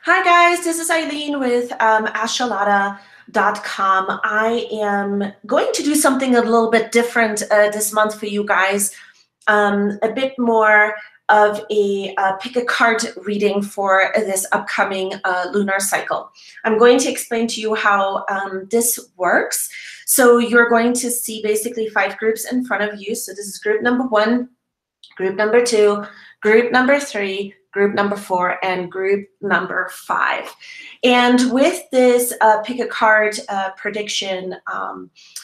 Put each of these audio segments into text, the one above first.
Hi guys, this is Aylin with Astrolada.com. I am going to do something a little bit different this month for you guys. A bit more of a pick a card reading for this upcoming lunar cycle. I'm going to explain to you how this works. So you're going to see basically 5 groups in front of you. So this is group number 1, group number 2, group number 3, group number 4, and group number 5. And with this pick a card prediction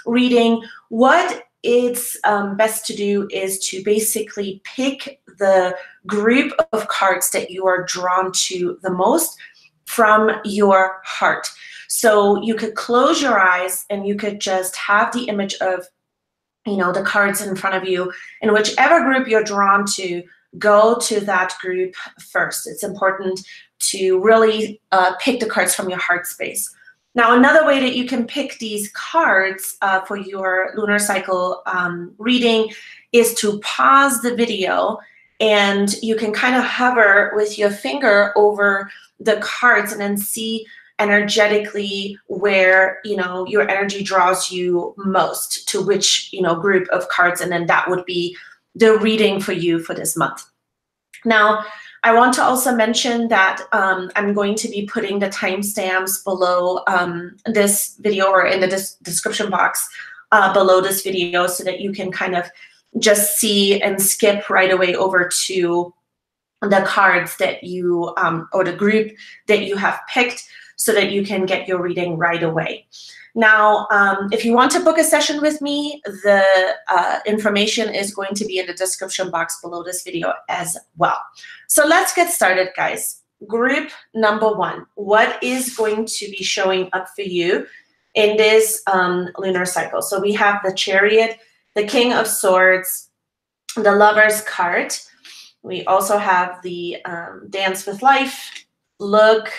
reading, what it's best to do is to basically pick the group of cards that you are drawn to the most from your heart. So you could close your eyes and you could just have the image of, the cards in front of you, and whichever group you're drawn to, go to that group first. It's important to really pick the cards from your heart space. Now, another way that you can pick these cards for your lunar cycle reading is to pause the video, and you can kind of hover with your finger over the cards and then see energetically where your energy draws you most to which group of cards, and then that would be the reading for you for this month. Now, I want to also mention that I'm going to be putting the timestamps below this video, or in the description box below this video, so that you can kind of just see and skip right away over to the cards that you, or the group that you have picked, so that you can get your reading right away. Now, if you want to book a session with me, the information is going to be in the description box below this video as well. So let's get started, guys. Group number 1, what is going to be showing up for you in this lunar cycle? So we have the Chariot, the King of Swords, the Lover's card. We also have the Dance with Life. Look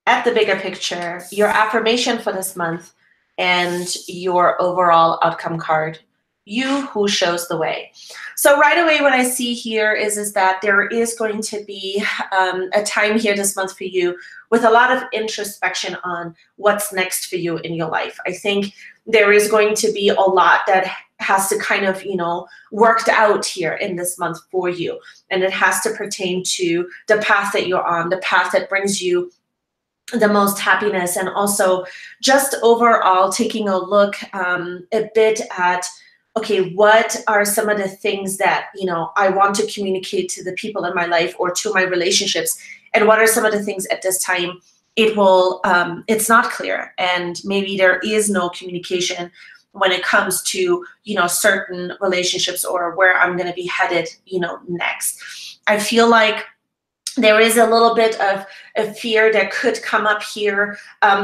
at the bigger picture, your affirmation for this month, and your overall outcome card, you who shows the way. So right away what I see here is that there is going to be a time here this month for you with a lot of introspection on what's next for you in your life. I think there is going to be a lot that has to kind of, worked out here in this month for you. And it has to pertain to the path that you're on, the path that brings you the most happiness, and also just overall taking a look a bit at, okay, what are some of the things that I want to communicate to the people in my life or to my relationships, and what are some of the things at this time it's not clear, and maybe there is no communication when it comes to certain relationships or where I'm going to be headed next. I feel like there is a little bit of a fear that could come up here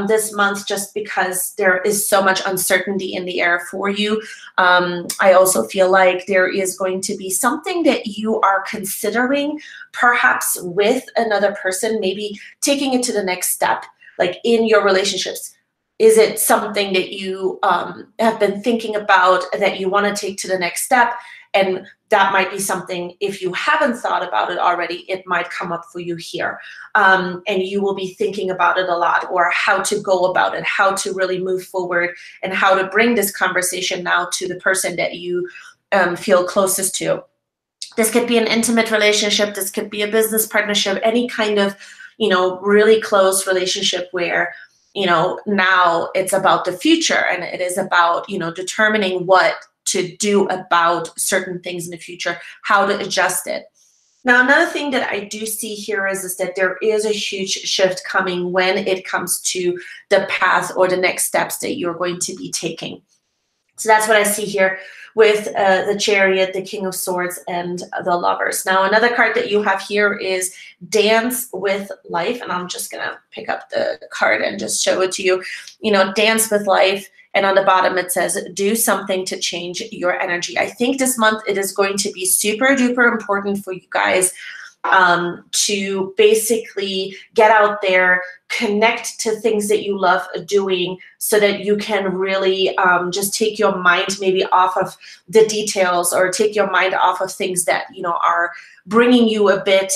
this month, just because there is so much uncertainty in the air for you. I also feel like there is going to be something that you are considering, perhaps with another person, maybe taking it to the next step, like in your relationships. Is it something that you have been thinking about that you want to take to the next step? And that might be something, if you haven't thought about it already, it might come up for you here. And you will be thinking about it a lot, or how to go about it, how to really move forward, and how to bring this conversation now to the person that you feel closest to. This could be an intimate relationship. This could be a business partnership, any kind of, really close relationship where, now it's about the future, and it is about, determining what to do about certain things in the future, how to adjust it. Now, another thing that I do see here is that there is a huge shift coming when it comes to the path or the next steps that you're going to be taking. So that's what I see here with the Chariot, the King of Swords, and the Lovers. Now, another card that you have here is Dance with Life, and I'm just gonna pick up the card and just show it to you. Dance with Life. And on the bottom, it says, do something to change your energy. I think this month it is going to be super duper important for you guys to basically get out there, connect to things that you love doing, so that you can really just take your mind maybe off of the details, or take your mind off of things that, are bringing you a bit,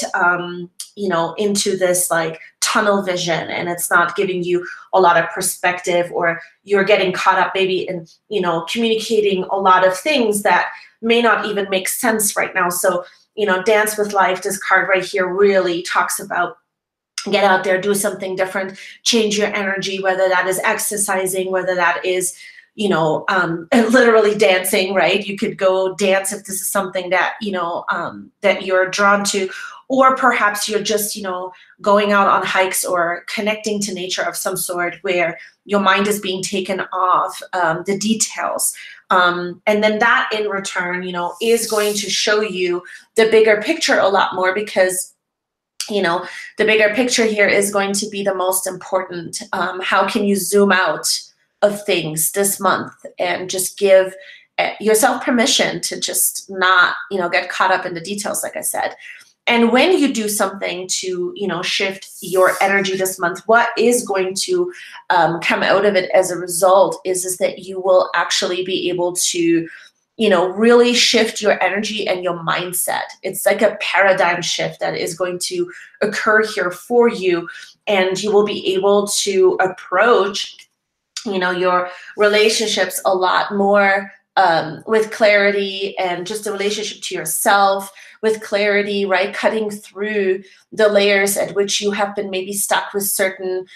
into this like tunnel vision, and it's not giving you a lot of perspective, or you're getting caught up maybe in, you know, communicating a lot of things that may not even make sense right now. So, you know, Dance with Life, this card right here, really talks about get out there, do something different, change your energy, whether that is exercising, whether that is, you know, literally dancing, right? You could go dance if this is something that, you know, that you're drawn to, or perhaps you're just, you know, going out on hikes or connecting to nature of some sort where your mind is being taken off the details. And then that in return, you know, is going to show you the bigger picture a lot more, because, you know, the bigger picture here is going to be the most important. How can you zoom out of things this month and just give yourself permission to just not, you know, get caught up in the details, like I said. And when you do something to, you know, shift your energy this month, what is going to come out of it as a result is that you will actually be able to, you know, really shift your energy and your mindset. It's like a paradigm shift that is going to occur here for you, and you will be able to approach, you know, your relationships a lot more with clarity, and just a relationship to yourself with clarity, right? Cutting through the layers at which you have been maybe stuck with certain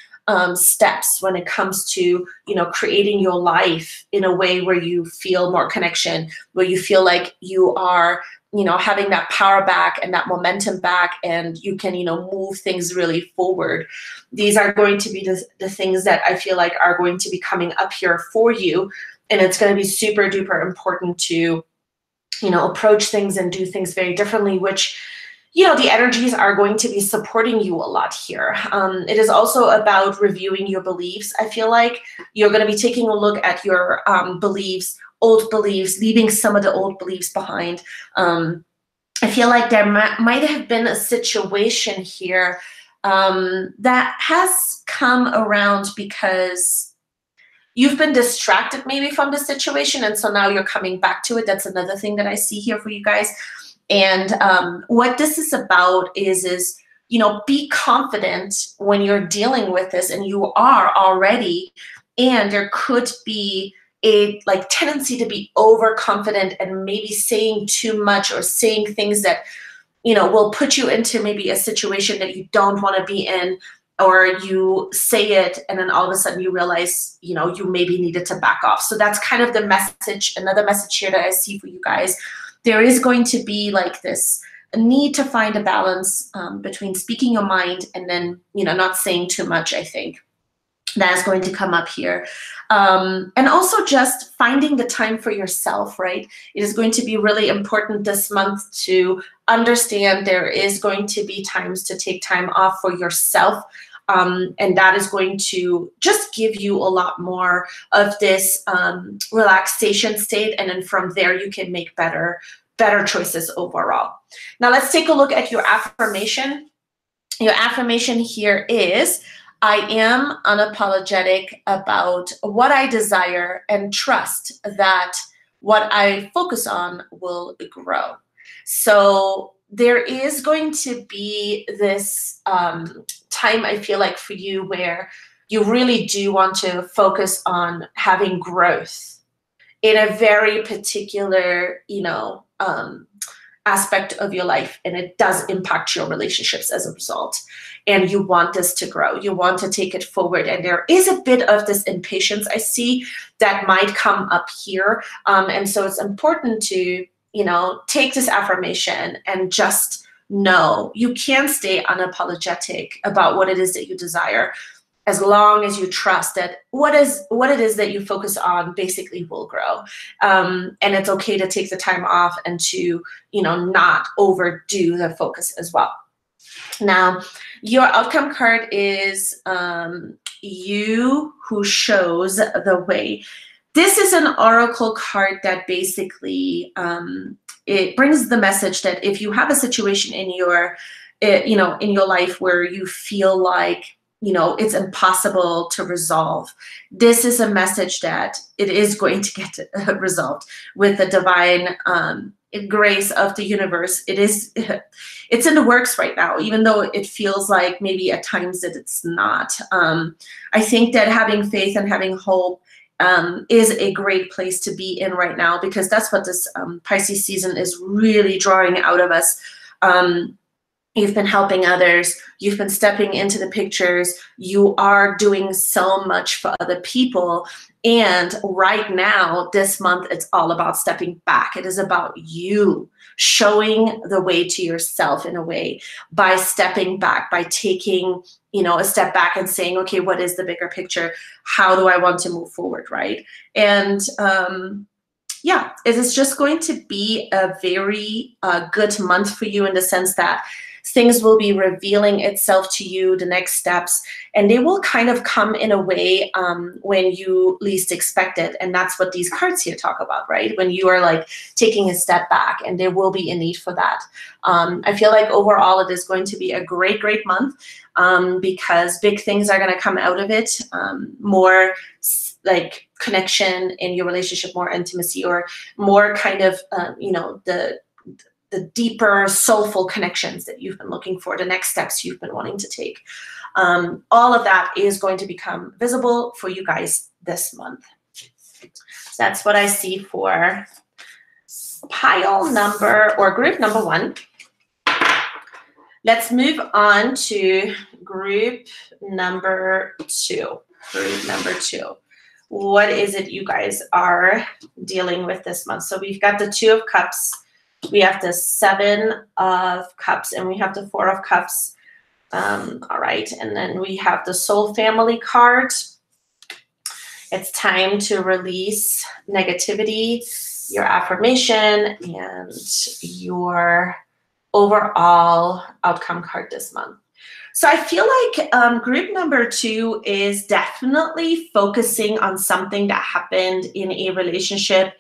steps when it comes to, you know, creating your life in a way where you feel more connection, where you feel like you are, you know, having that power back and that momentum back, and you can, you know, move things really forward. These are going to be the things that I feel like are going to be coming up here for you. And it's going to be super duper important to, you know, approach things and do things very differently, which, you know, the energies are going to be supporting you a lot here. It is also about reviewing your beliefs. I feel like you're going to be taking a look at your beliefs, old beliefs, leaving some of the old beliefs behind. I feel like there might have been a situation here that has come around because you've been distracted maybe from the situation, and so now you're coming back to it. That's another thing that I see here for you guys. And what this is about is, you know, be confident when you're dealing with this, and you are already, and there could be a like tendency to be overconfident and maybe saying too much, or saying things that, you know, will put you into maybe a situation that you don't want to be in, or you say it and then all of a sudden you realize, you know, you maybe needed to back off. So that's kind of the message, another message here that I see for you guys. There is going to be like this need to find a balance between speaking your mind and then, you know, not saying too much, I think. That is going to come up here. And also just finding the time for yourself, right? It is going to be really important this month to understand there is going to be times to take time off for yourself. And that is going to just give you a lot more of this relaxation state. And then from there, you can make better choices overall. Now let's take a look at your affirmation. Your affirmation here is, I am unapologetic about what I desire and trust that what I focus on will grow. So there is going to be this time, I feel like, for you where you really do want to focus on having growth in a very particular, you know, aspect of your life, and it does impact your relationships as a result. And you want this to grow. You want to take it forward. And there is a bit of this impatience I see that might come up here. And so it's important to, you know, take this affirmation and just know you can stay unapologetic about what it is that you desire, as long as you trust that what it is that you focus on basically will grow. And it's okay to take the time off and to, you know, not overdo the focus as well. Now, your outcome card is you who shows the way. This is an oracle card that basically it brings the message that if you have a situation in your, you know, in your life where you feel like, you know, it's impossible to resolve, this is a message that it is going to get resolved with the divine grace of the universe. It's in the works right now, even though it feels like maybe at times that it's not. I think that having faith and having hope is a great place to be in right now, because that's what this Pisces season is really drawing out of us. You've been helping others. You've been stepping into the pictures. You are doing so much for other people. And right now, this month, it's all about stepping back. It is about you showing the way to yourself in a way by stepping back, by taking, a step back and saying, okay, what is the bigger picture? How do I want to move forward, right? And yeah, it is just going to be a very good month for you in the sense that things will be revealing itself to you, the next steps, and they will kind of come in a way when you least expect it. And that's what these cards here talk about, right? When you are like taking a step back, and there will be a need for that. I feel like overall it is going to be a great, great month because big things are going to come out of it. More like connection in your relationship, more intimacy, or more kind of, the deeper soulful connections that you've been looking for, the next steps you've been wanting to take. All of that is going to become visible for you guys this month. So that's what I see for pile number or group number 1. Let's move on to group number 2. Group number 2. What is it you guys are dealing with this month? So we've got the 2 of Cups. We have the 7 of Cups, and we have the 4 of Cups. All right, and then we have the Soul Family card. It's time to release negativity, your affirmation, and your overall outcome card this month. So I feel like group number 2 is definitely focusing on something that happened in a relationship.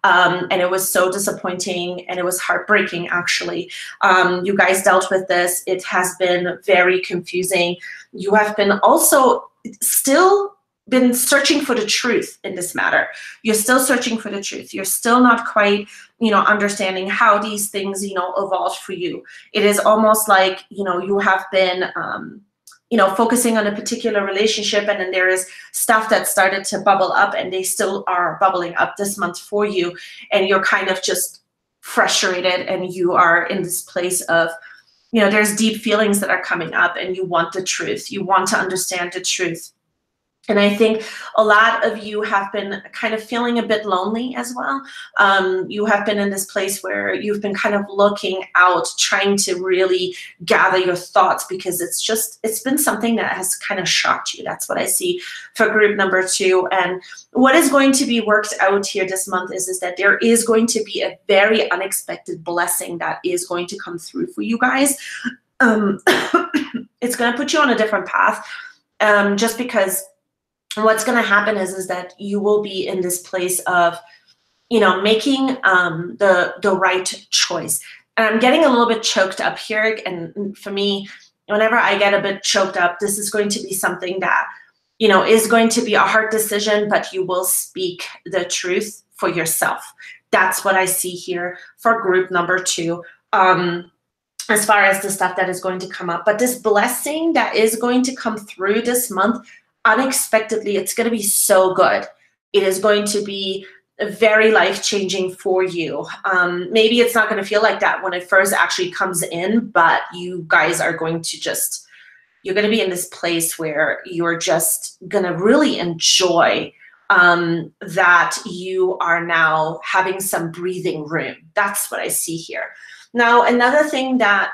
And it was so disappointing, and it was heartbreaking, actually. You guys dealt with this. It has been very confusing. You have been also still been searching for the truth in this matter. You're still searching for the truth. You're still not quite, understanding how these things, evolved for you. It is almost like, you have been, focusing on a particular relationship, and then there is stuff that started to bubble up, and they still are bubbling up this month for you, and you're kind of just frustrated, and you are in this place of, there's deep feelings that are coming up, and you want the truth. You want to understand the truth. And I think a lot of you have been kind of feeling a bit lonely as well. You have been in this place where you've been kind of looking out, trying to really gather your thoughts, because it's been something that has kind of shocked you. That's what I see for group number 2. And what is going to be worked out here this month is that there is going to be a very unexpected blessing that is going to come through for you guys. It's going to put you on a different path, just because what's going to happen is that you will be in this place of, making the right choice. And I'm getting a little bit choked up here. And for me, whenever I get a bit choked up, this is going to be something that, is going to be a hard decision, but you will speak the truth for yourself. That's what I see here for group number 2. As far as the stuff that is going to come up. But this blessing that is going to come through this month, unexpectedly, it's going to be so good. It is going to be very life-changing for you. Maybe it's not going to feel like that when it first actually comes in, but you guys are going to you're going to be in this place where you're just going to really enjoy that you are now having some breathing room. That's what I see here. Now, another thing that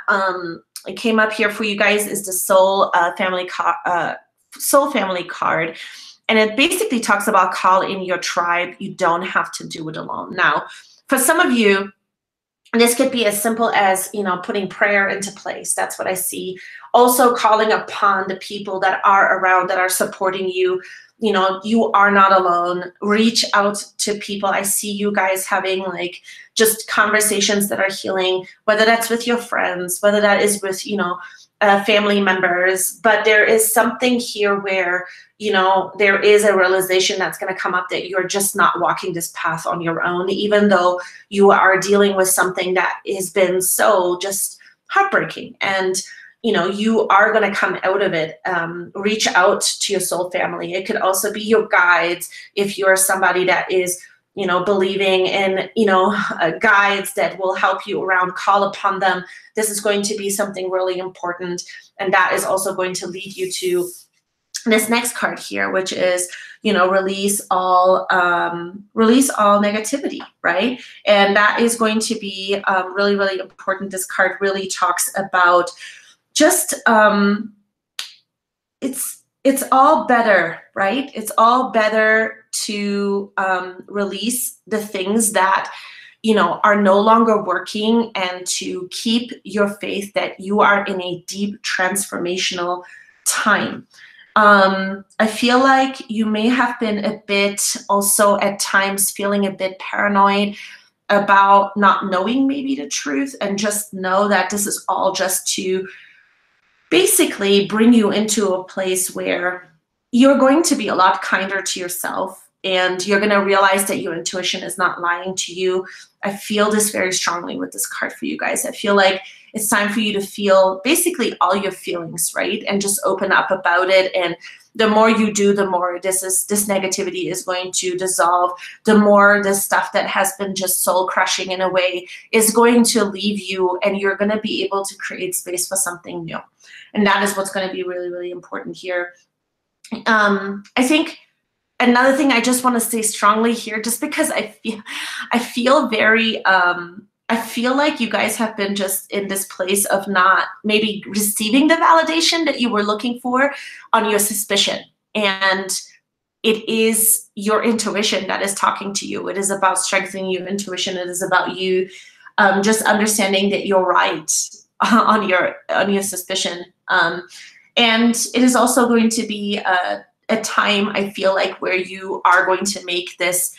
came up here for you guys is the Soul Family card, and it basically talks about call in your tribe. You don't have to do it alone. Now, for some of you, this could be as simple as, putting prayer into place. That's what I see. Also calling upon the people that are around, that are supporting you, you know, you are not alone. Reach out to people. I see you guys having like just conversations that are healing, whether that's with your friends, whether that is with, you know, family members. But there is something here where, you know, there is a realization that's going to come up that you're just not walking this path on your own, even though you are dealing with something that has been so just heartbreaking. And you know, you are going to come out of it. Reach out to your soul family. It could also be your guides. If you're somebody that is, you know, believing in, you know, guides that will help you around, call upon them. This is going to be something really important. And that is also going to lead you to this next card here, which is, you know, release all negativity, right? And that is going to be really, really important. This card really talks about just it's all better, right? It's all better to release the things that, you know, are no longer working, and to keep your faith that you are in a deep transformational time. I feel like you may have been a bit also at times feeling a bit paranoid about not knowing maybe the truth, and just know that this is all just to basically bring you into a place where you're going to be a lot kinder to yourself, and you're going to realize that your intuition is not lying to you. I feel this very strongly with this card for you guys. I feel like it's time for you to feel basically all your feelings, right? And just open up about it. And the more you do, the more this negativity is going to dissolve. The more this stuff that has been just soul crushing in a way is going to leave you, and you're going to be able to create space for something new. And that is what's going to be really, really important here. I think another thing I just want to say strongly here, just because I feel very, I feel like you guys have been just in this place of not maybe receiving the validation that you were looking for on your suspicion. And it is your intuition that is talking to you. It is about strengthening your intuition. It is about you just understanding that you're right on your suspicion. And it is also going to be a time, I feel like, where you are going to make this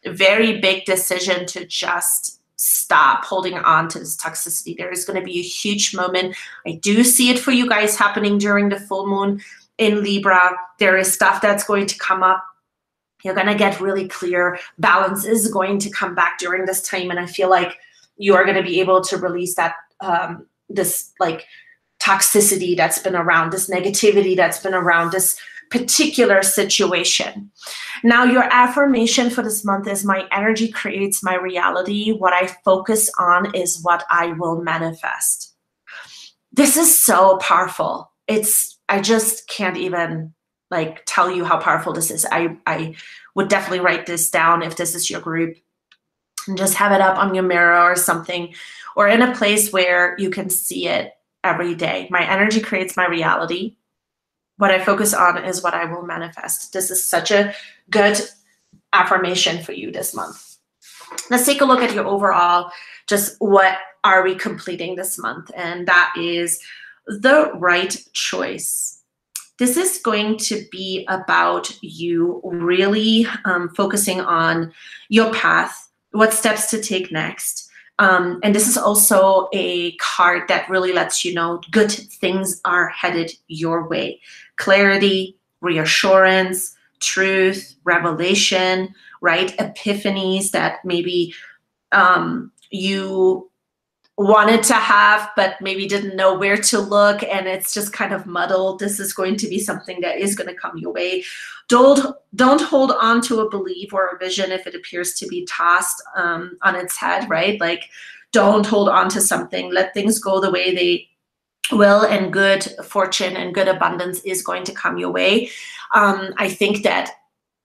very big decision to just stop holding on to this toxicity. There is going to be a huge moment. I do see it for you guys happening during the full moon in Libra. There is stuff that's going to come up. You're going to get really clear. Balance is going to come back during this time. And I feel like you are going to be able to release that, this like toxicity that's been around, this negativity that's been around this particular situation. Now, your affirmation for this month is: my energy creates my reality. What I focus on is what I will manifest. This is so powerful. I just can't even like tell you how powerful this is. I would definitely write this down if this is your group, and just have it up on your mirror or something, or in a place where you can see it every day. My energy creates my reality. What I focus on is what I will manifest. This is such a good affirmation for you this month. Let's take a look at your overall, just what are we completing this month? And that is the right choice. This is going to be about you really focusing on your path, what steps to take next. And this is also a card that really lets you know good things are headed your way. Clarity, reassurance, truth, revelation, right? Epiphanies that maybe you wanted to have, but maybe didn't know where to look, and it's just kind of muddled. This is going to be something that is going to come your way. Don't hold on to a belief or a vision if it appears to be tossed on its head, right? Like, don't hold on to something. Let things go the way they will, and good fortune and good abundance is going to come your way. I think that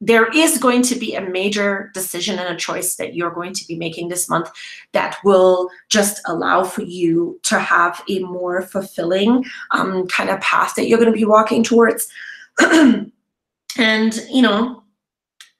there is going to be a major decision and a choice that you're going to be making this month that will just allow for you to have a more fulfilling kind of path that you're going to be walking towards. And, you know,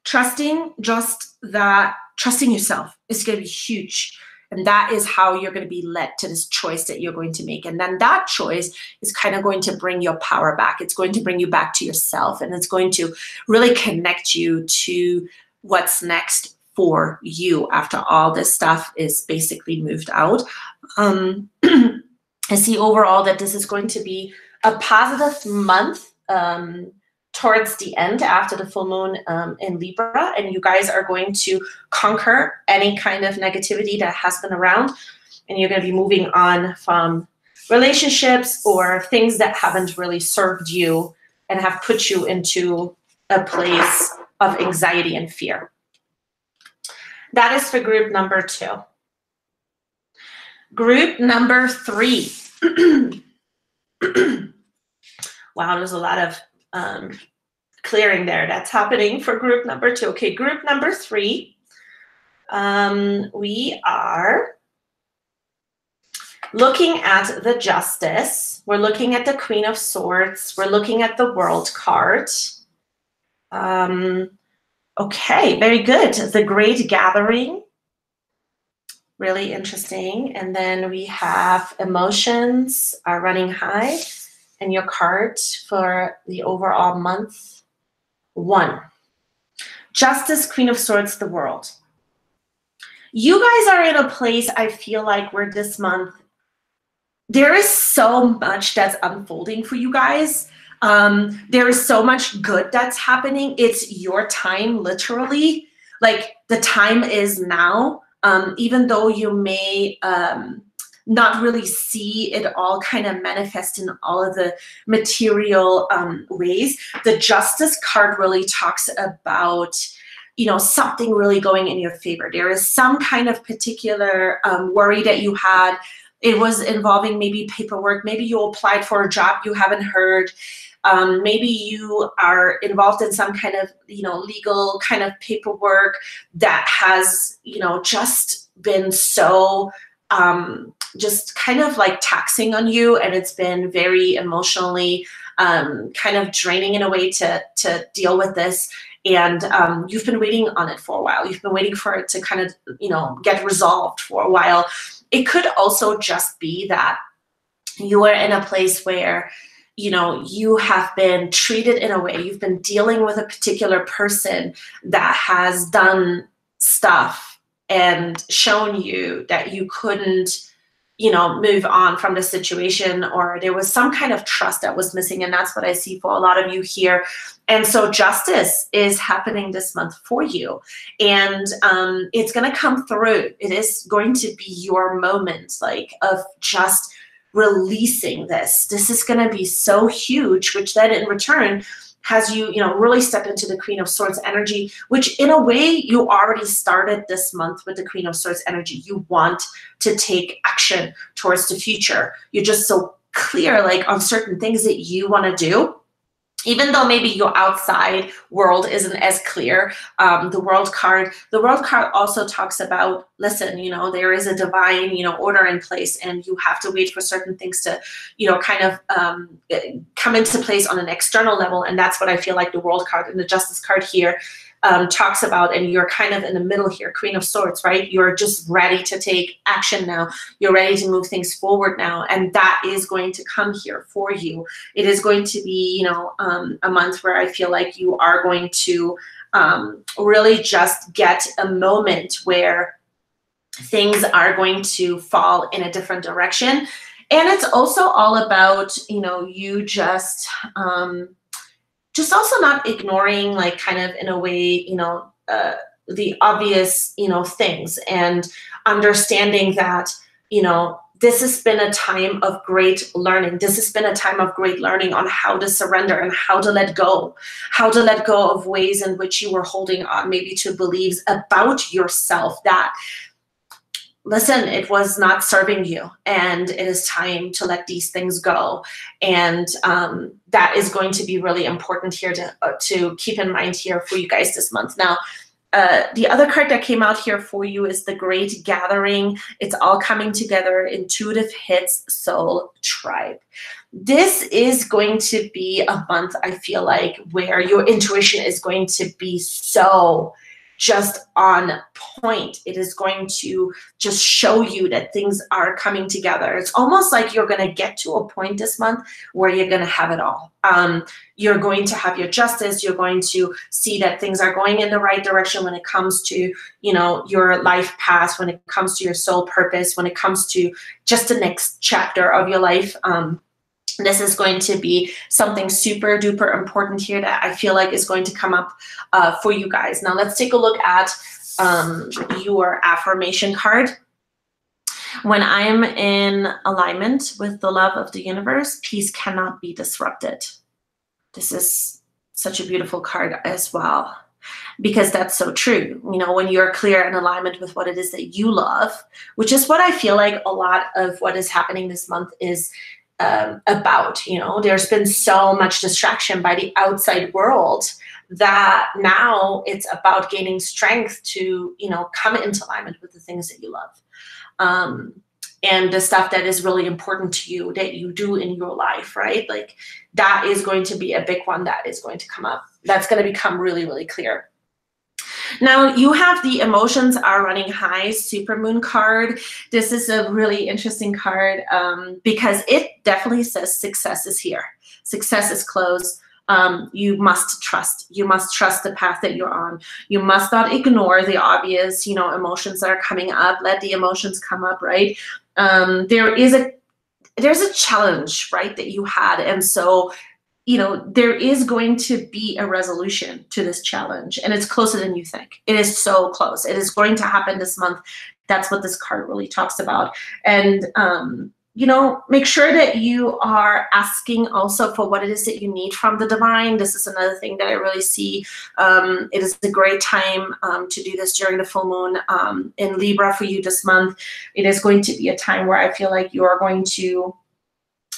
trusting yourself is going to be huge. And that is how you're going to be led to this choice that you're going to make. And then that choice is kind of going to bring your power back. It's going to bring you back to yourself, and it's going to really connect you to what's next for you after all this stuff is basically moved out. I see overall that this is going to be a positive month towards the end after the full moon in Libra, and you guys are going to conquer any kind of negativity that has been around, and you're going to be moving on from relationships or things that haven't really served you and have put you into a place of anxiety and fear. That is for group number 2. Group number 3. Wow, there's a lot of clearing there that's happening for group number 2. Okay, group number 3, we are looking at the Justice. We're looking at the Queen of Swords. We're looking at the World card. Okay, very good. The Great Gathering. Really interesting. And then we have emotions are running high, and your card for the overall month 1. Justice, Queen of Swords, the World. You guys are in a place, I feel like, where this month there is so much that's unfolding for you guys. There is so much good that's happening. It's your time, literally. Like, the time is now. Even though you may not really see it all kind of manifest in all of the material ways, the Justice card really talks about, you know, something really going in your favor. There is some kind of particular worry that you had. It was involving maybe paperwork. Maybe you applied for a job you haven't heard. Maybe you are involved in some kind of, you know, legal kind of paperwork that has, you know, just been so just kind of like taxing on you, and it's been very emotionally kind of draining in a way to deal with this. And you've been waiting on it for a while. You've been waiting for it to kind of, you know, get resolved for a while. It could also just be that you are in a place where, you know, you have been treated in a way, you've been dealing with a particular person that has done stuff and shown you that you couldn't, you know, move on from the situation, or there was some kind of trust that was missing. And that's what I see for a lot of you here. And so Justice is happening this month for you. And it's going to come through. It is going to be your moment, like, of just releasing this. This is going to be so huge, which then in return has you, you know, really step into the Queen of Swords energy, which in a way you already started this month with the Queen of Swords energy. You want to take action towards the future. You're just so clear, like, on certain things that you want to do. Even though maybe your outside world isn't as clear, the World card also talks about, listen, you know, there is a divine, you know, order in place, and you have to wait for certain things to, you know, kind of come into place on an external level. And that's what I feel like the World card and the Justice card here talks about. And you're kind of in the middle here, Queen of Swords, right? You're just ready to take action now. You're ready to move things forward now. And that is going to come here for you. It is going to be, you know, a month where I feel like you are going to really just get a moment where things are going to fall in a different direction. And it's also all about, you know, you just also not ignoring, like, kind of in a way, you know, the obvious, you know, things, and understanding that, you know, this has been a time of great learning. This has been a time of great learning on how to surrender and how to let go of ways in which you were holding on maybe to beliefs about yourself that, listen, it was not serving you, and it is time to let these things go. And that is going to be really important here to keep in mind here for you guys this month. Now, the other card that came out here for you is the Great Gathering. It's all coming together. Intuitive hits, soul, tribe. This is going to be a month, I feel like, where your intuition is going to be so just on point. It is going to just show you that things are coming together. It's almost like you're going to get to a point this month where you're going to have it all. You're going to have your justice. You're going to see that things are going in the right direction when it comes to, you know, your life path, when it comes to your soul purpose, when it comes to just the next chapter of your life. This is going to be something super duper important here that I feel like is going to come up for you guys. Now let's take a look at your affirmation card. When I am in alignment with the love of the universe, peace cannot be disrupted. This is such a beautiful card as well, because that's so true. You know, when you're clear in alignment with what it is that you love, which is what I feel like a lot of what is happening this month is about. You know, there's been so much distraction by the outside world that now it's about gaining strength to, you know, come into alignment with the things that you love. And the stuff that is really important to you that you do in your life, right? Like that is going to be a big one that is going to come up. That's going to become really, really clear. Now you have the emotions are running high supermoon card. This is a really interesting card because it definitely says success is here. Success is close. You must trust. You must trust the path that you're on. You must not ignore the obvious, you know, emotions that are coming up. Let the emotions come up, right? There's a challenge, right, that you had, and so, you know, there is going to be a resolution to this challenge, and it's closer than you think. It is so close. It is going to happen this month. That's what this card really talks about. And, you know, make sure that you are asking also for what it is that you need from the divine. This is another thing that I really see. It is a great time to do this during the full moon in Libra for you this month. It is going to be a time where I feel like you are going to,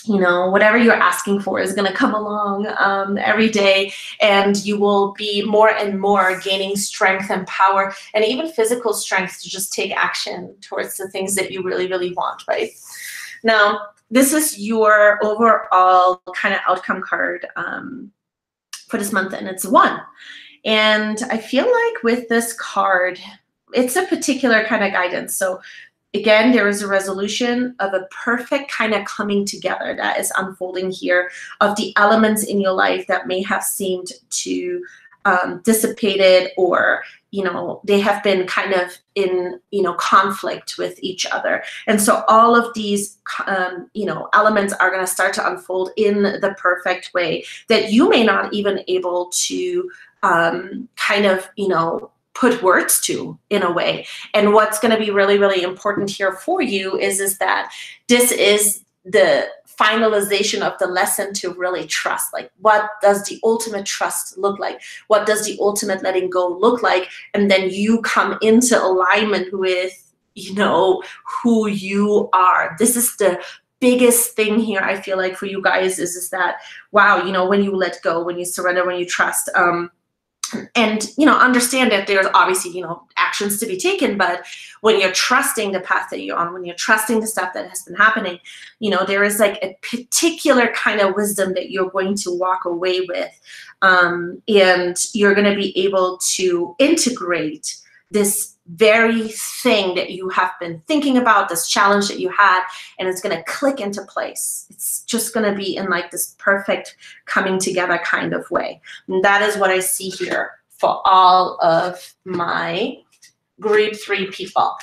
you know, whatever you're asking for is going to come along every day, and you will be more and more gaining strength and power and even physical strength to just take action towards the things that you really, really want, right? Now, this is your overall kind of outcome card for this month, and it's 1. And I feel like with this card, it's a particular kind of guidance. So again, there is a resolution of a perfect kind of coming together that is unfolding here of the elements in your life that may have seemed to dissipated, or, you know, they have been kind of in, you know, conflict with each other. And so all of these, you know, elements are going to start to unfold in the perfect way that you may not even able to kind of, you know, put words to in a way. And what's going to be really, really important here for you is that this is the finalization of the lesson to really trust. Like, what does the ultimate trust look like? What does the ultimate letting go look like? And then you come into alignment with, you know, who you are. This is the biggest thing here, I feel like, for you guys is that, wow, you know, when you let go, when you surrender, when you trust, and, you know, understand that there's obviously, you know, actions to be taken, but when you're trusting the path that you're on, when you're trusting the stuff that has been happening, you know, there is like a particular kind of wisdom that you're going to walk away with. And you're going to be able to integrate this very thing that you have been thinking about, this challenge that you had, and it's going to click into place. It's just going to be in like this perfect coming together kind of way. And that is what I see here for all of my group 3 people.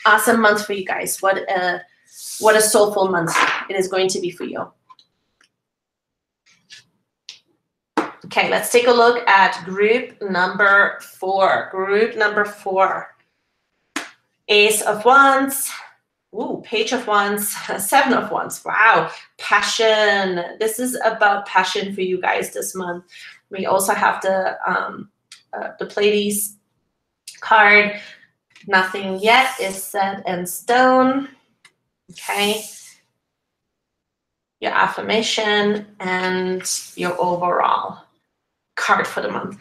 Awesome month for you guys. What a soulful month it is going to be for you. Okay, let's take a look at group number 4. Group number 4. Ace of Wands. Ooh, Page of Wands. 7 of Wands. Wow. Passion. This is about passion for you guys this month. We also have the Pleiades card. Nothing yet is set in stone. Okay. Your affirmation and your overall card for the month.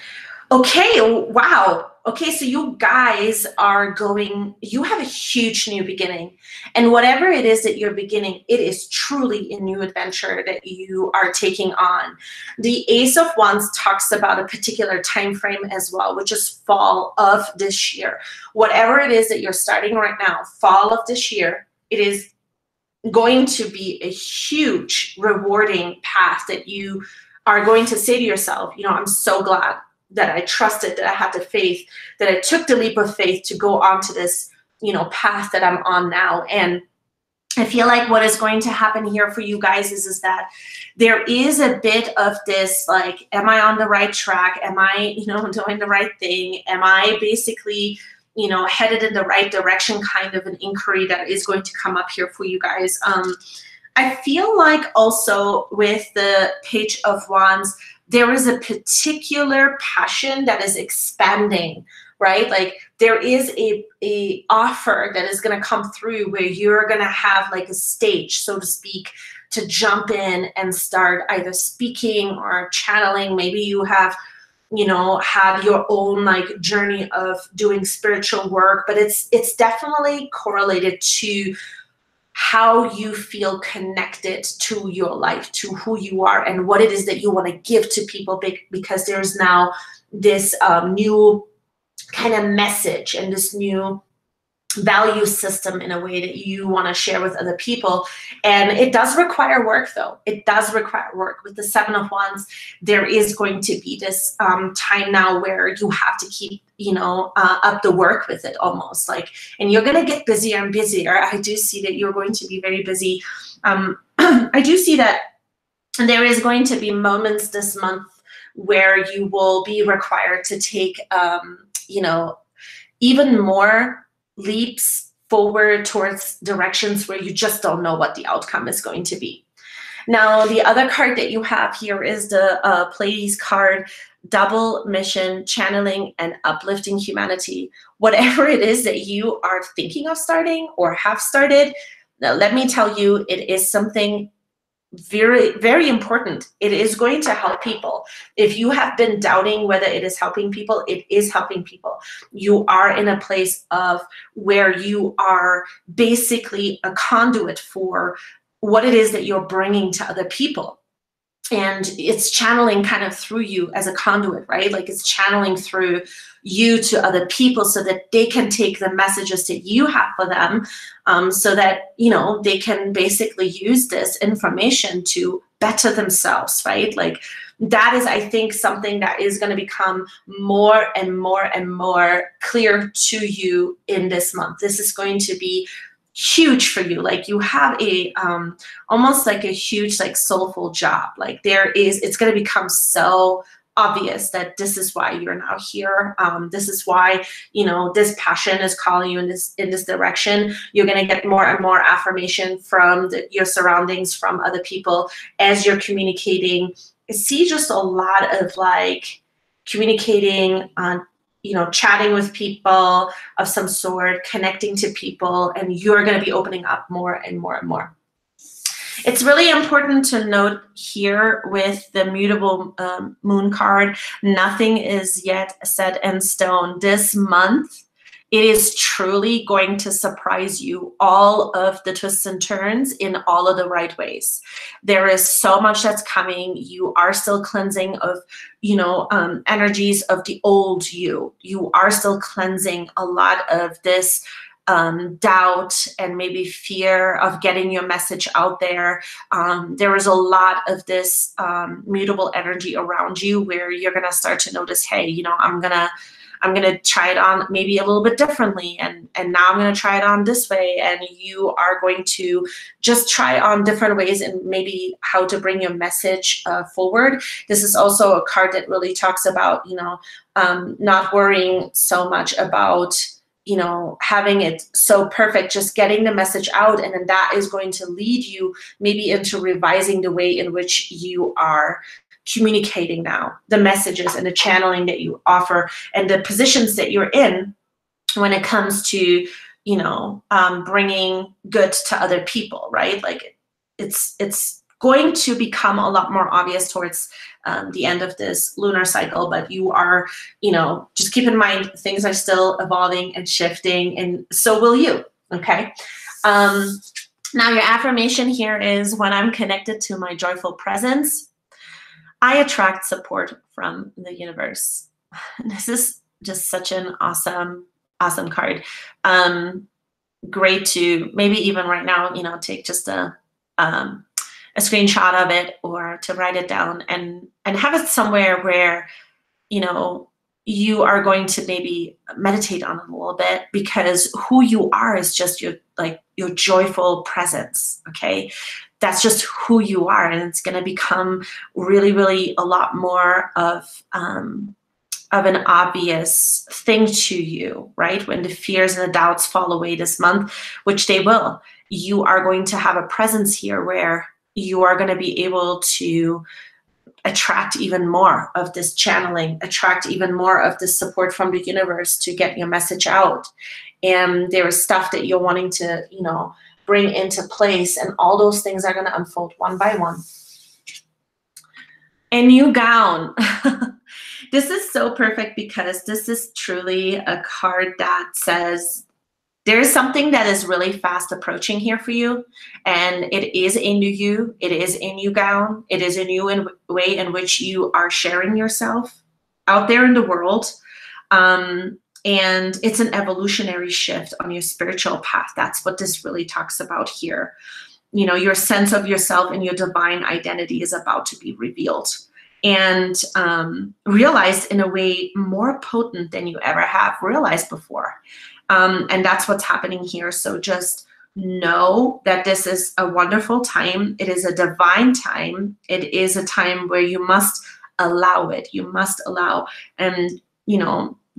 Okay, wow. Okay, so you guys are going, you have a huge new beginning. And whatever it is that you're beginning, it is truly a new adventure that you are taking on. The Ace of Wands talks about a particular time frame as well, which is fall of this year. Whatever it is that you're starting right now, fall of this year, it is going to be a huge rewarding path that you are going to say to yourself, you know, I'm so glad that I trusted, that I had the faith, that I took the leap of faith to go onto this, you know, path that I'm on now. And I feel like what is going to happen here for you guys is that there is a bit of this, like, am I on the right track? Am I, you know, doing the right thing? Am I basically, you know, headed in the right direction, kind of an inquiry that is going to come up here for you guys. I feel like also with the Page of Wands, there is a particular passion that is expanding, right? Like there is a offer that is going to come through where you're going to have like a stage, so to speak, to jump in and start either speaking or channeling. Maybe you have, you know, had your own like journey of doing spiritual work, but it's definitely correlated to how you feel connected to your life, to who you are and what it is that you want to give to people, because there's now this new kind of message and this new value system in a way that you want to share with other people. And it does require work, though. It does require work. With the Seven of Wands, there is going to be this time now where you have to keep, you know, up the work with it almost, like, and you're going to get busier and busier. I do see that you're going to be very busy. I do see that there is going to be moments this month where you will be required to take, you know, even more leaps forward towards directions where you just don't know what the outcome is going to be. Now, the other card that you have here is the Pleiades card, double mission, channeling and uplifting humanity. Whatever it is that you are thinking of starting or have started, now let me tell you, it is something very, very important. It is going to help people. If you have been doubting whether it is helping people, it is helping people. You are in a place of where you are basically a conduit for what it is that you're bringing to other people. And it's channeling kind of through you as a conduit, right? Like it's channeling through you to other people so that they can take the messages that you have for them, so that, you know, they can basically use this information to better themselves, right? Like that is, I think, something that is going to become more and more and more clear to you in this month. This is going to be huge for you. Like you have a almost like a huge like soulful job. Like it's going to become so obvious that this is why you're now here. This is why, you know, this passion is calling you in this direction. You're going to get more and more affirmation from your surroundings, from other people as you're communicating. I see just a lot of like communicating on, you know, chatting with people of some sort, connecting to people, and you're going to be opening up more and more and more. It's really important to note here with the mutable moon card, nothing is yet set in stone. This month, it is truly going to surprise you, all of the twists and turns in all of the right ways. There is so much that's coming. You are still cleansing of, you know, energies of the old you. You are still cleansing a lot of this doubt and maybe fear of getting your message out there. There is a lot of this mutable energy around you where you're going to start to notice, hey, you know, I'm gonna try it on maybe a little bit differently, and now I'm gonna try it on this way, and you are going to just try on different ways and maybe how to bring your message forward. This is also a card that really talks about, you know, not worrying so much about, you know, having it so perfect, just getting the message out, and then that is going to lead you maybe into revising the way in which you are communicating now, the messages and the channeling that you offer and the positions that you're in when it comes to, you know, bringing good to other people, right? Like it's going to become a lot more obvious towards the end of this lunar cycle, but you are, just keep in mind, things are still evolving and shifting, and so will you, okay? Now your affirmation here is, when I'm connected to my joyful presence, I attract support from the universe. This is just such an awesome card. Great to maybe even right now, take just a screenshot of it, or to write it down and have it somewhere where, you are going to maybe meditate on it a little bit, because who you are is just your joyful presence, okay? That's just who you are, and it's going to become really, really a lot more of an obvious thing to you, right? When the fears and the doubts fall away this month, which they will, you are going to have a presence here where you are going to be able to attract even more of this channeling, attract even more of this support from the universe to get your message out. And there is stuff that you're wanting to, bring into place, and all those things are going to unfold one by one. A new gown. This is so perfect, because this is truly a card that says there is something that is really fast approaching here for you, and it is a new you. It is a new gown. It is a new way in which you are sharing yourself out there in the world. And it's an evolutionary shift on your spiritual path. That's what this really talks about here. Your sense of yourself and your divine identity is about to be revealed and realized in a way more potent than you ever have realized before. And that's what's happening here. So just know that this is a wonderful time. It is a divine time. It is a time where you must allow it. You must allow, and,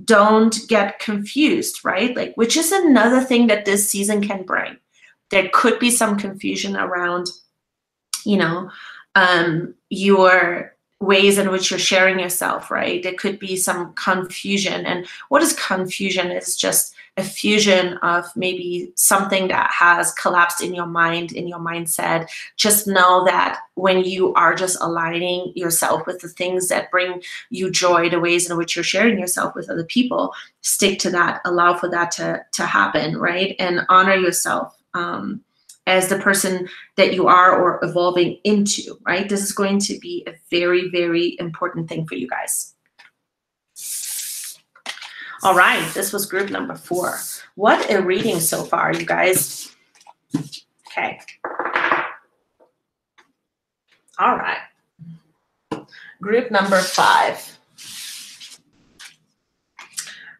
don't get confused, right? Which is another thing that this season can bring. There could be some confusion around, your ways in which you're sharing yourself, right? There could be some confusion. And what is confusion? It's just a fusion of maybe something that has collapsed in your mind, in your mindset. Just know that when you are just aligning yourself with the things that bring you joy, the ways in which you're sharing yourself with other people, stick to that, allow for that to happen, right? And honor yourself as the person that you are or evolving into, right? This is going to be a very, very important thing for you guys. All right, this was group number 4. What a reading so far, you guys. Okay. All right. Group number 5.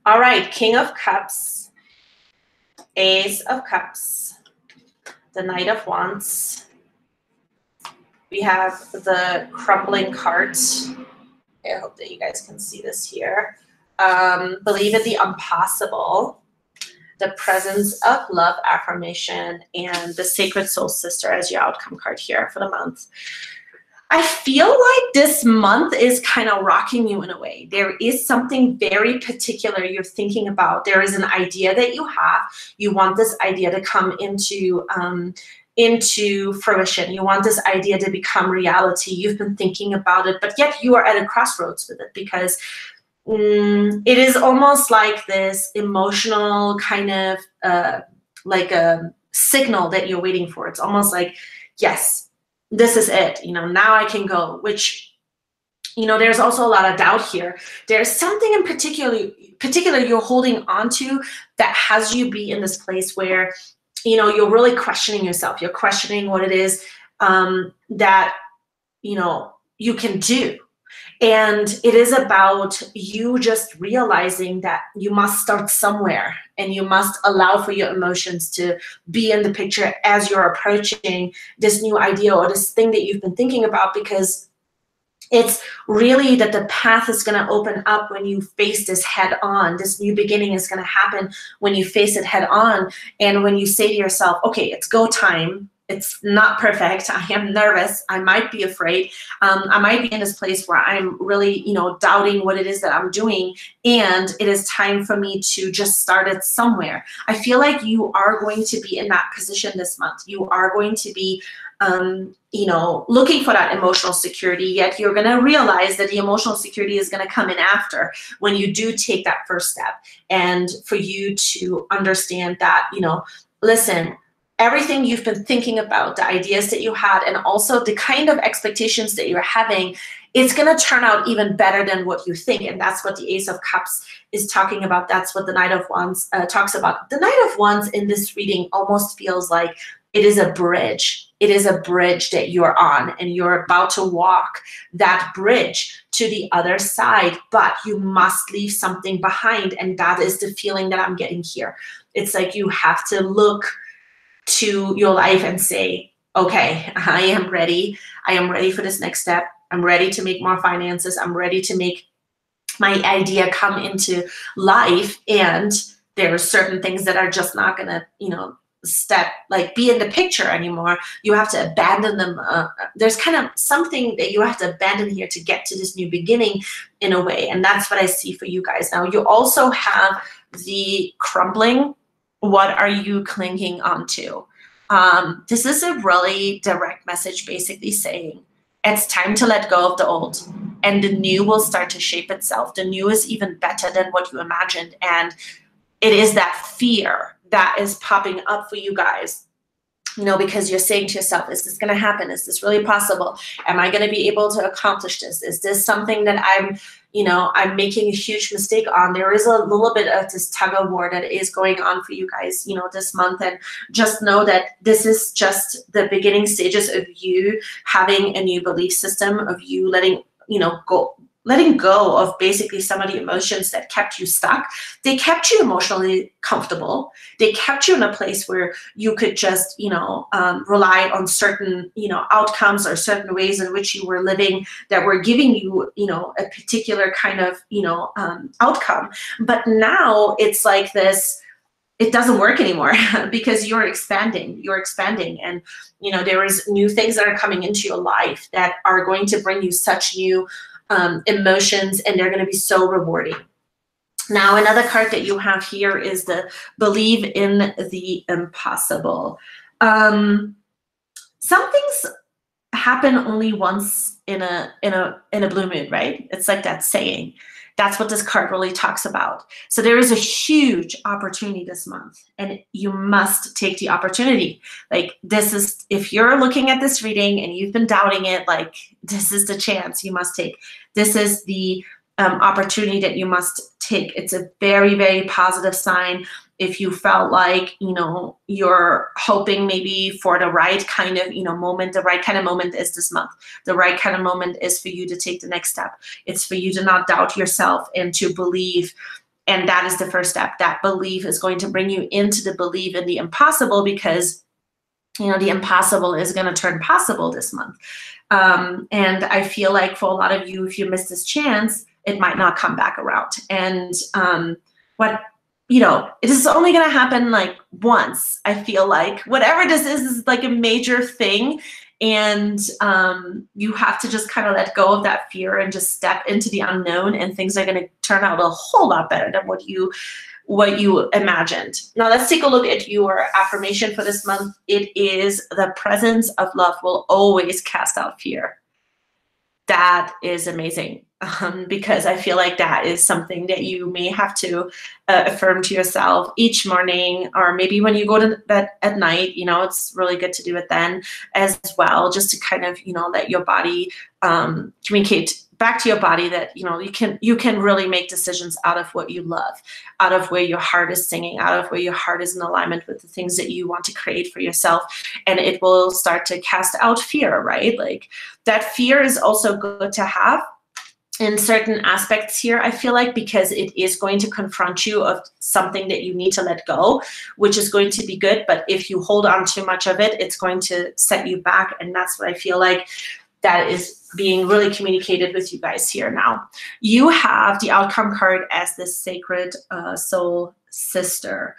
All right, King of Cups, Ace of Cups, the Knight of Wands. We have the Crumbling Cart. I hope that you guys can see this here. Believe in the impossible, the Presence of Love affirmation, and the Sacred Soul Sister as your outcome card here for the month. I feel like this month is kind of rocking you in a way. There is something very particular you're thinking about. There is an idea that you have. You want this idea to come into fruition. You want this idea to become reality. You've been thinking about it, but yet you are at a crossroads with it, because it is almost like this emotional kind of like a signal that you're waiting for. It's almost like, yes, this is it. Now I can go, which, there's also a lot of doubt here. There's something in particular you're holding on to that has you be in this place where, you're really questioning yourself. You're questioning what it is that, you can do. And it is about you just realizing that you must start somewhere, and you must allow for your emotions to be in the picture as you're approaching this new idea or this thing that you've been thinking about, because it's really that the path is going to open up when you face this head on. This new beginning is going to happen when you face it head on, and when you say to yourself, okay, it's go time. It's not perfect. I am nervous. I might be afraid. I might be in this place where I'm really, doubting what it is that I'm doing. And it is time for me to just start it somewhere. I feel like you are going to be in that position this month. You are going to be you know, looking for that emotional security, yet you're going to realize that the emotional security is going to come in after, when you do take that first step. And for you to understand that, you know, listen, everything you've been thinking about, the ideas that you had, and also the kind of expectations that you're having, it's going to turn out even better than what you think. And that's what the Ace of Cups is talking about. That's what the Knight of Wands talks about. The Knight of Wands in this reading almost feels like it is a bridge. It is a bridge that you're on, and you're about to walk that bridge to the other side, but you must leave something behind. And that is the feeling that I'm getting here. It's like you have to look to your life and say, okay, I am ready. I am ready for this next step. I'm ready to make more finances. I'm ready to make my idea come into life. And there are certain things that are just not going to, you know, be in the picture anymore. You have to abandon them. There's kind of something that you have to abandon here to get to this new beginning in a way. And that's what I see for you guys. Now, you also have the crumbling. What are you clinging onto? This is a really direct message, basically saying it's time to let go of the old, and the new will start to shape itself. The new is even better than what you imagined. And it is that fear that is popping up for you guys, you know, because you're saying to yourself, is this going to happen? Is this really possible? Am I going to be able to accomplish this? Is this something that I'm, you know, I'm making a huge mistake on? There is a little bit of this tug of war that is going on for you guys, you know, this month. And just know that this is just the beginning stages of you having a new belief system, of you letting go of basically some of the emotions that kept you stuck. They kept you emotionally comfortable. They kept you in a place where you could just, you know, rely on certain, you know, outcomes or certain ways in which you were living that were giving you, you know, a particular kind of, you know, outcome. But now it's like this, it doesn't work anymore because you're expanding, and, you know, there is new things that are coming into your life that are going to bring you such new emotions, and they're going to be so rewarding. Now, another card that you have here is the Believe in the Impossible. Some things happen only once in a blue moon, right? It's like that saying. That's what this card really talks about. So there is a huge opportunity this month, and you must take the opportunity. Like, this is, if you're looking at this reading and you've been doubting it, like, this is the chance you must take. This is the opportunity that you must take. It's a very, very positive sign. If you felt like, you know, you're hoping maybe for the right kind of, you know, moment, the right kind of moment is this month. The right kind of moment is for you to take the next step. It's for you to not doubt yourself and to believe. And that is the first step. That belief is going to bring you into the believe in the impossible, because, you know, the impossible is going to turn possible this month. And I feel like for a lot of you, if you miss this chance, it might not come back around. And you know, it is only going to happen like once. I feel like whatever this is like a major thing. And you have to just kind of let go of that fear and just step into the unknown, and things are going to turn out a whole lot better than what you imagined. Now, let's take a look at your affirmation for this month. It is the presence of love will always cast out fear. That is amazing, because I feel like that is something that you may have to affirm to yourself each morning, or maybe when you go to bed at night. You know, it's really good to do it then as well, just to kind of, you know, let your body communicate back to your body that, you know, you can really make decisions out of what you love, out of where your heart is singing, out of where your heart is in alignment with the things that you want to create for yourself. And it will start to cast out fear, right? Like, that fear is also good to have in certain aspects here, I feel like, because it is going to confront you of something that you need to let go, which is going to be good. But if you hold on too much of it, it's going to set you back. And that's what I feel like that is being really communicated with you guys here now. You have the outcome card as the Sacred Soul Sister.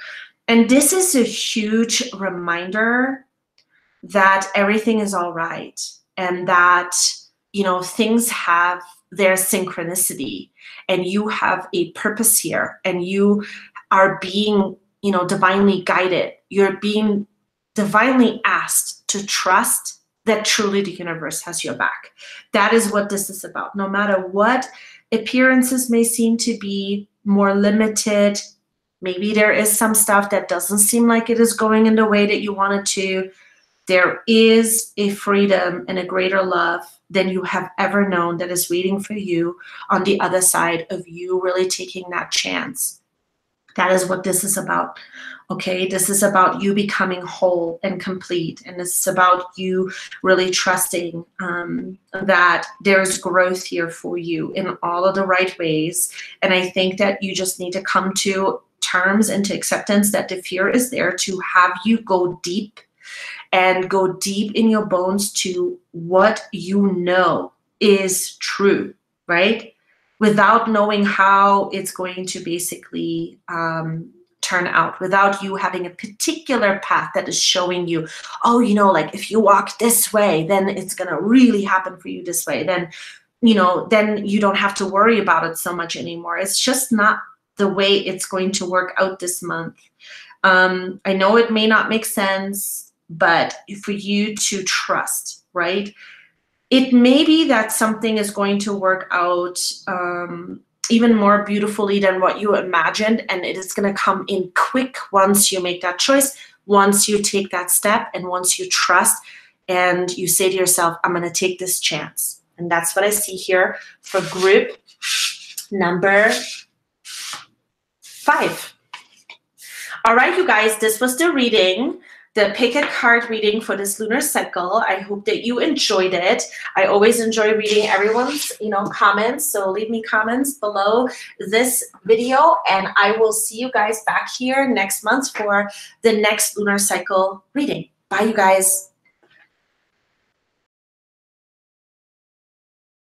And this is a huge reminder that everything is all right, and that, you know, things have their synchronicity, and you have a purpose here, and you are being, you know, divinely guided. You're being divinely asked to trust that truly the universe has your back. That is what this is about. No matter what appearances may seem to be more limited, maybe there is some stuff that doesn't seem like it is going in the way that you want it to, there is a freedom and a greater love than you have ever known that is waiting for you on the other side of you really taking that chance. That is what this is about. Okay, this is about you becoming whole and complete, and this is about you really trusting that there's growth here for you in all of the right ways. And I think that you just need to come to terms and to acceptance that the fear is there to have you go deep and go deep in your bones to what you know is true, right? Without knowing how it's going to basically turn out, without you having a particular path that is showing you, oh, you know, like if you walk this way, then it's going to really happen for you this way. Then, you know, then you don't have to worry about it so much anymore. It's just not the way it's going to work out this month. I know it may not make sense, but for you to trust, right? It may be that something is going to work out even more beautifully than what you imagined, and it is going to come in quick once you make that choice, once you take that step, and once you trust and you say to yourself, I'm going to take this chance. And that's what I see here for group number 5. All right, you guys, this was the reading, the pick a card reading for this lunar cycle. I hope that you enjoyed it. I always enjoy reading everyone's, comments. So leave me comments below this video, and I will see you guys back here next month for the next lunar cycle reading. Bye, you guys.